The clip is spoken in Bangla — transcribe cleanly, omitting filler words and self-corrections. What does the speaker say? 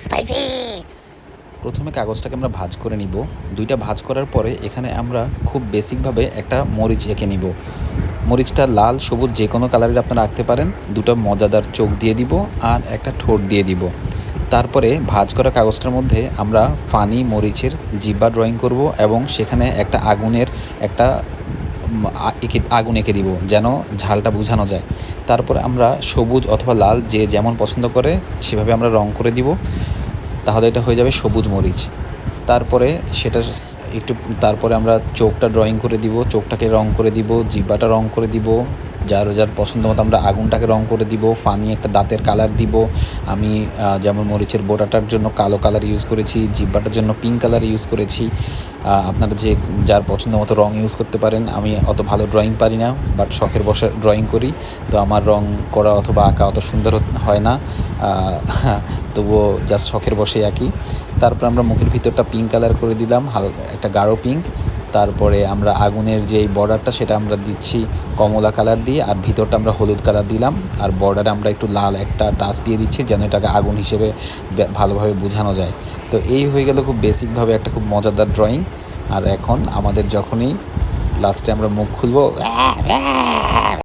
স্পাইসি। প্রথমে কাগজটাকে আমরা ভাঁজ করে নিব। দুইটা ভাঁজ করার পরে এখানে আমরা খুব বেসিকভাবে একটা মরিচ এঁকে নিব। মরিচটা লাল সবুজ যে কোনো কালারের আপনারা আঁকতে পারেন। দুটো মজাদার চোখ দিয়ে দিব আর একটা ঠোঁট দিয়ে দিব। তারপরে ভাঁজ করা কাগজটার মধ্যে আমরা ফানি মরিচের জিহ্বা ড্রয়িং করব এবং সেখানে একটা আগুনের একটা আগুন এঁকে দিব যেন ঝালটা বোঝানো যায়। তারপরে আমরা সবুজ অথবা লাল যে যেমন পছন্দ করে সেভাবে আমরা রং করে দিব। তাহলে এটা হয়ে যাবে সবুজ মরিচ। তারপরে সেটা একটু তারপরে আমরা চোখটা ড্রয়িং করে দিব, চোখটাকে রং করে দিব, জিহ্বাটা রং করে দিব, যার যার পছন্দ মতো আমরা আগুনটাকে রং করে দিব, ফানি একটা দাঁতের কালার দিব। আমি যেমন মরিচের বোটাটার জন্য কালো কালার ইউজ করেছি, জিহ্বাটার জন্য পিঙ্ক কালার ইউজ করেছি। আপনারা যার পছন্দ মতো রং ইউজ করতে পারেন। আমি অত ভালো ড্রয়িং পারি না, বাট শখের বসে ড্রয়িং করি, তো আমার রং করা অথবা আঁকা অত সুন্দর হয় না, তবুও জাস্ট শখের বসেই আঁকি। তারপর আমরা মুখের ভিতরটা পিঙ্ক কালার করে দিলাম, হালকা একটা গাঢ় পিঙ্ক। তারপরে আমরা আগুনের যে বর্ডারটা সেটা আমরা দিচ্ছি কমলা কালার দিয়ে, আর ভিতরটা আমরা হলুদ কালার দিলাম, আর বর্ডারে আমরা একটু লাল একটা টাচ দিয়ে দিচ্ছি যেন এটাকে আগুন হিসেবে ভালোভাবে বোঝানো যায়। তো এই হয়ে গেল খুব বেসিকভাবে একটা খুব মজাদার ড্রয়িং। আর এখন আমাদের যখনই লাস্টে আমরা মুখ খুলবো